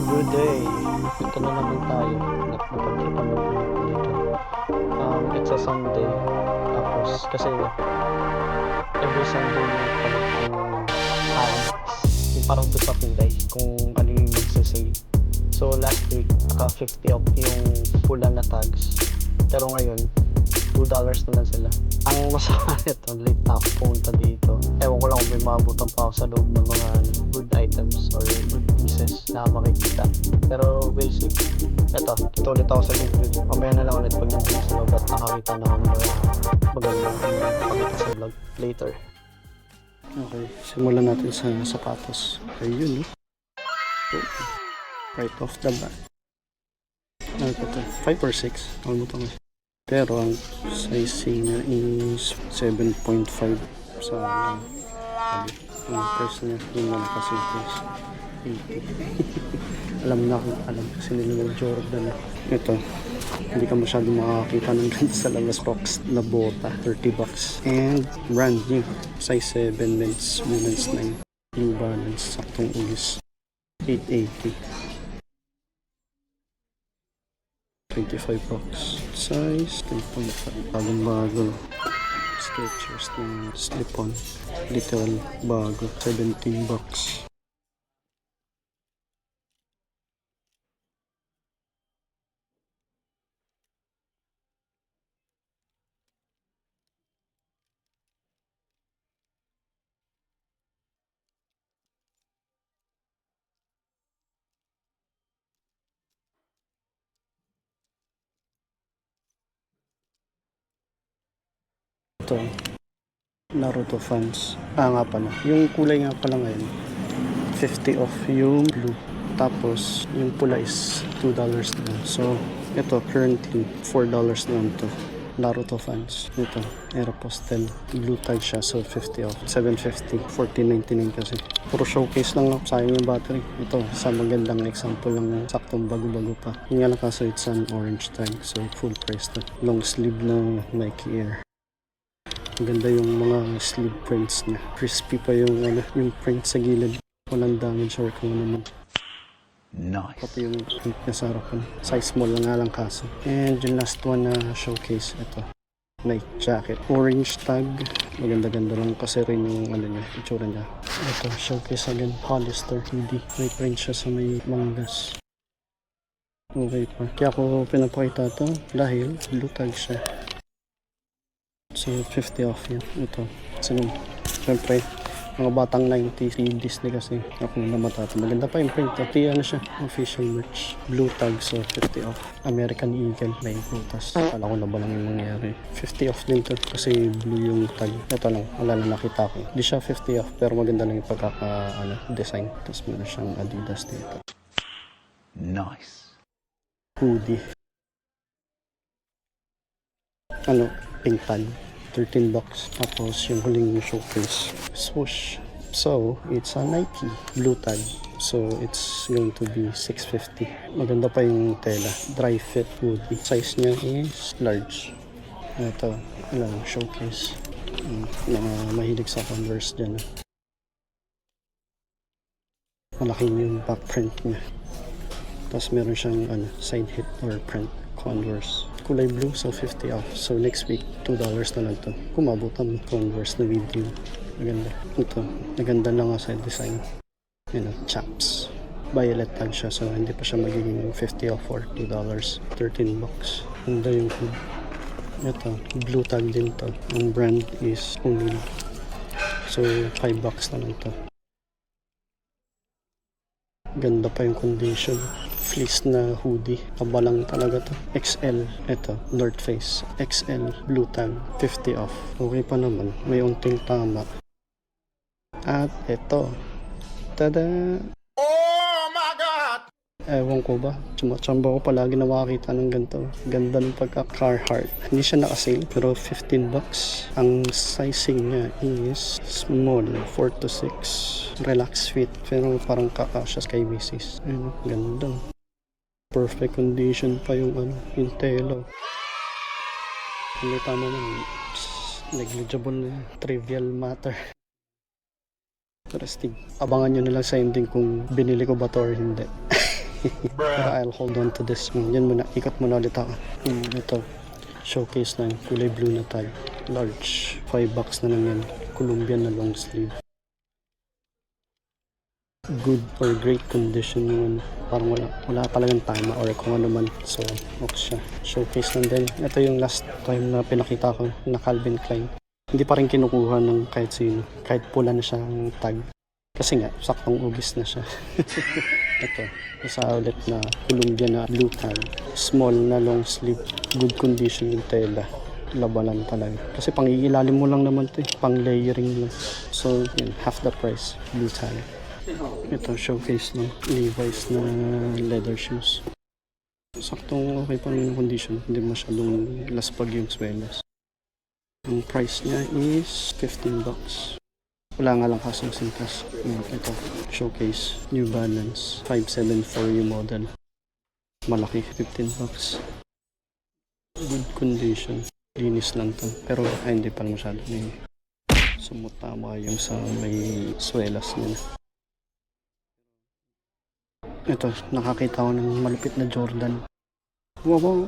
Good day! Ito na naman tayo. Napagtripan mo dito. It's a Sunday. Tapos, kasi every Sunday may palit ang tags. Yung parang doon sa Pinday, kung ano yung nagsasale. So, last week, naka 50 off yung pula na tags. Pero ngayon, $2 na lang sila. Ang masama nito, late na ako pumunta dito. Ewan ko lang kung may maabutan pa ako sa loob ng mga good items or good pieces na makikita. Pero we'll see. Eto, dito ulit ako sa Google. Mamaya na lang ulit pag nandun sa loob at nakakita na ako ng mga magandang pakita sa vlog later. Okay, simulan natin sa sapatos. Ayun, right off the bat. Ano ito? 5 or 6? Nakalimutan ko. Pero ang sizing niya is 7.5 sa ang price niya yung mga kasi is 80. alam kasi nila ng Jordan. Ito, hindi ka masyado makakita ng ganda sa labas box na bota, $30. And brand new, size 7 men's, women's 9, New Balance, saktong ugis, 880. $25. Size 10.5. Bagong bago. Skechers na slip-on. Literal bago. $17. Ito, Naruto fans. Nga pala. Yung kulay nga pala ngayon, 50 off yung blue. Tapos, yung pula is $2 na. So, ito, currently, $4 na to. Naruto fans. Ito, Aeropostale. Blue tag siya, so 50 off. $750. $14.99 kasi. Puro showcase lang ako. Sayang yung battery. Ito, sa magandang example lang saktong bago-bago pa. Yung nga lang kaso, it's an orange tag. So, full price to. Long sleeve na Nike Air. Ganda yung mga sleeve prints niya. Crispy pa yung yung print sa gilid. Walang damage or kung naman. Nice. Pati yung print niya sa harapan. Size small lang nga lang kaso. And yung last one na showcase, ito. Nike jacket. Orange tag. Maganda-ganda lang kasi rin yung niya, itsura niya. Ito, showcase again. Hollister hoodie. May print siya sa may manggas. Okay pa. Kaya ako pinapakita ito dahil blue tag siya. So, 50 off yan. Ito. So, siyempre, mga batang 90s, Disney kasi. Ako na matata. Maganda pa yung print. Pati ano siya, official merch. Blue tag, so 50 off. American Eagle, may prutas. Kala ko na ba lang yung nangyari. 50 off din to kasi blue yung tag. Ito lang, wala na nakita ko. Hindi siya 50 off, pero maganda lang yung design. Tapos meron siyang Adidas dito. Nice. Hoodie. Pink pad. $13. Tapos yung huling showcase, swoosh. So, it's a Nike blue tag. So, it's going to be $650. Maganda pa yung tela. Dry fit hoodie. Size niya is large. Ito, showcase. Mga mahilig sa Converse dyan. Malaki yung back print niya. Tapos meron siyang side hit or print Converse. Kulay blue, so 50 off. So next week, $2 na lang to. Kumabutan Converse na video. Maganda. Ito, naganda lang nga sa design. Chaps. Violet tag siya, so hindi pa siya magiging 50 off or $2. $13. Ganda yung hood. Ito, blue tag din to. Ang brand is O'Neill. So $5 na lang to. Ganda pa yung condition. Fleece na hoodie. Kabalang talaga to. XL. Ito, North Face. XL. Blue tag. 50 off. Okay pa naman. May unting tama. At ito. Tada! Oh my God! Ewan ko ba? Tsamba ko palagi na makakita ng ganito. Ganda ng pagka-Carhartt. Hindi siya nakasale, pero $15. Ang sizing niya is small, 4 to 6. Relax fit. Pero parang kakasya kay Macy's. Ayun, ganda. Perfect condition pa yung yung telo. Hindi tama naman. Negligible na. Trivial matter. Interesting. Abangan nyo na lang sa ending kung binili ko ba to or hindi. Pero I'll hold on to this. Yan muna, ikot muna ulit ako. Ito, showcase na kulay blue na tag. Large, $5 na lang yan. Colombian na long sleeve. Good or great condition yun. Parang wala talagang tama or kung ano man. So, okay siya. Showcase lang din. Ito yung last time na pinakita ko na Calvin Klein. Hindi pa rin kinukuha ng kahit sino. Kahit pula na siya ang tag. Kasi nga, saktong ugis na siya. Ito, isa ulit na Columbia na blue tag. Small na long sleeve. Good condition yung tela. Labanan talaga. Kasi pang iilalim mo lang naman ito eh. Pang layering lang. So, yun, half the price. Blue tag. Ito, showcase lang. Levi's na leather shoes. Saktong okay pa rin yung condition. Hindi masyadong laspag yung swelas. Ang price niya is $15. Wala nga lang kasong sintas. Ito, showcase. New Balance. 574 yung model. Malaki, $15. Good condition. Linis lang to. Pero hindi pa masyado. Sumutama yung sa may swelas nila. Ito, nakakita ko ng malupit na Jordan. Wow!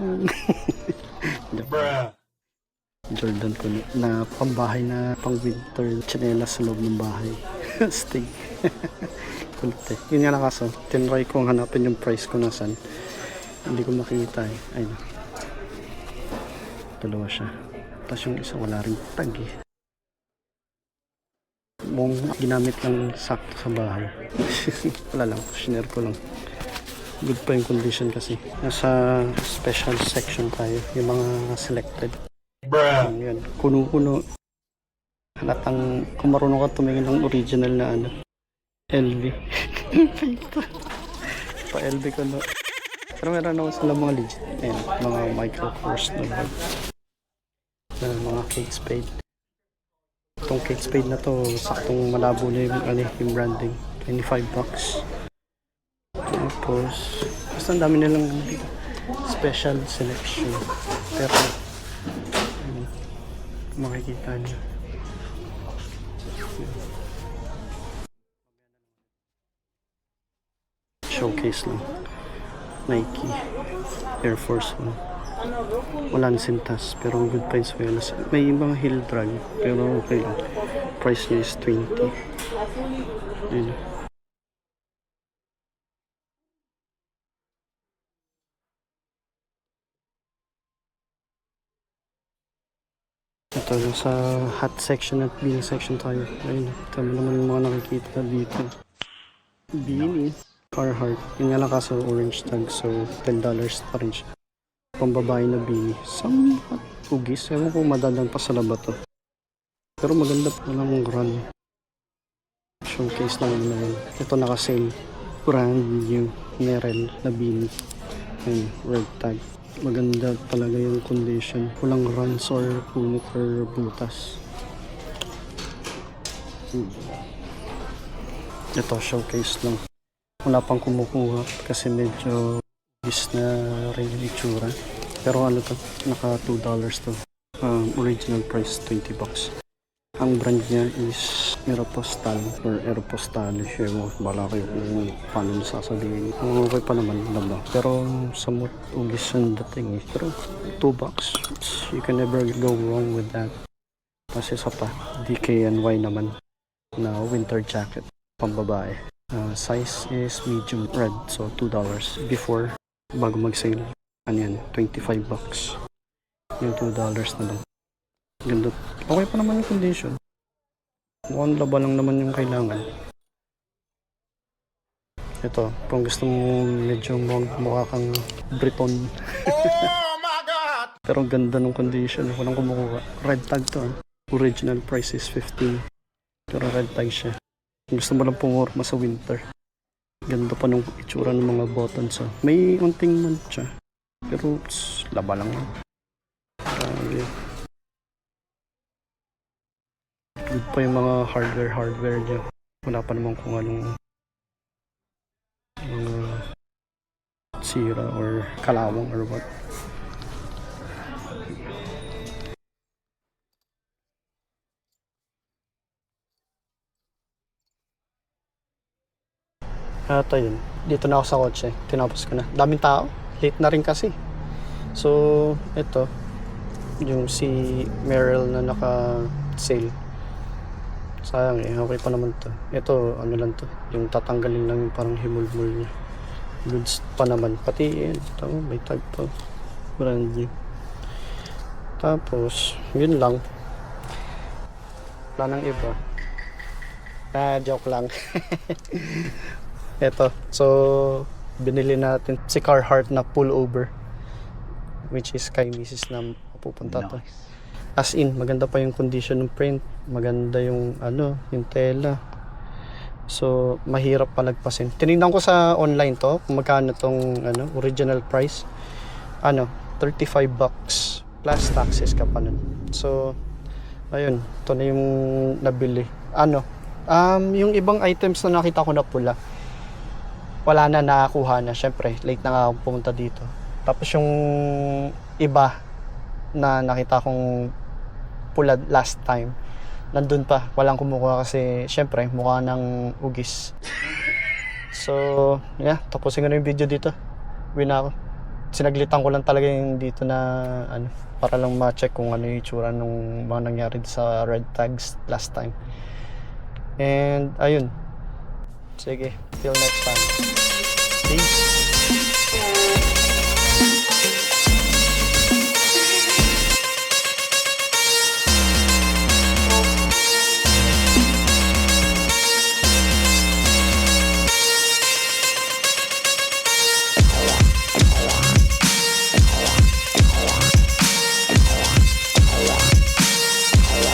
Jordan ko na pambahay na pang winter chinelas sa loob ng bahay. Stig. Kulit eh. Yun nga na kaso, tinry kong hanapin yung price ko nasan. Hindi ko makita eh. Ayun. Dalawa siya. Tapos yung isa wala rin tag eh. Mong ginamit lang sakto sa bahay. Wala lang, shiner ko lang. Good pa yung condition kasi. Nasa special section tayo, yung mga selected. Yan, kuno-kuno. Halatang kung marunong ka tumingin ng original na ano, LV. Pa LV ko no. Pero meron naman sila mga legit. Ayan, mga micro force na bag. Mga Kate Spade. Itong Kate Spade na to, saktong malabo na yung branding. $25. Tapos, basta ang dami nilang special selection. Pero, makikita niyo. Showcase lang. Nike Air Force 1. Walang sintas pero good pa yung swelas. May ibang heel drag pero okay lang. Price niya is $20. Yun. Ito, sa hat section at beanie section tayo. Ayun, tama naman yung mga nakikita dito. Beanie, Carhartt. Yung nga lang kaso orange tag, so $10 pa rin siya. Pambabae na beanie. Some ugis. Ewan ko madalang pa sa laba to. Pero maganda pa lang run. Showcase lang na yun. Ito naka-sale. Brand new Merrell na beanie. Ayun, red tag. Maganda talaga yung condition. Walang runs or punit or butas. Ito, showcase lang. Wala pang kumukuha kasi medyo bis na rin yung itsura. Pero ano to, naka $2 to. Original price $20. Ang brand niya is Aeropostale or Aeropostale. Ewan, bala kayo kung paano sasabihin. Okay pa naman laba. Pero somewhat ugis ang dating eh. Pero $2. You can never go wrong with that. Kasi sa pa, DKNY naman na winter jacket pambabae. Size is medium red, so $2 before bago mag-sale. Ano yan, $25. Yung $2 na lang. Ganda. Okay pa naman yung condition. Mukhang laba lang naman yung kailangan. Ito, kung gusto mo medyo mukha kang Briton. Oh my God! Pero ganda ng condition, walang kumukuha. Red tag to. Original price is $15. Pero red tag siya. Kung gusto mo lang pumorma sa winter. Ganda pa ng itsura ng mga buttons. May unting man siya. Pero laba lang. Good pa yung mga hardware niya. Wala pa naman kung anong sira or kalawang or what. At ayun, Dito na ako sa kotse. Tinapos ko na. Daming tao. Late na rin kasi. So, ito. Yung si Meryl na naka-sale. Sayang eh. Okay pa naman to. Ito, ano lang to. Yung tatanggalin lang yung parang himulmul niya. Goods pa naman. Pati, ito, may tag pa. Brand new. Tapos, yun lang. Wala nang iba. Joke lang. Ito. So, binili natin si Carhartt na pullover. Which is kay Mrs. na pupunta to. As in, maganda pa yung condition ng print. Maganda yung, yung tela. So, mahirap palagpasin. Tinignan ko sa online to, kung magkano tong, original price. 35 bucks. Plus taxes ka pa nun. So, ayun. Ito na yung nabili. Yung ibang items na nakita ko na pula, wala na, nakakuha na. Syempre, late na nga ako pumunta dito. Tapos yung iba na nakita kong pula last time, nandun pa. Walang kumukuha kasi, syempre, mukha ng ugis. So, yeah. Tapusin ko na yung video dito. Uwi na ako. Sinaglitan ko lang talaga yung dito na, para lang ma-check kung ano yung itsura nung mga nangyari sa red tags last time. And, ayun. Sige, till next time. Peace.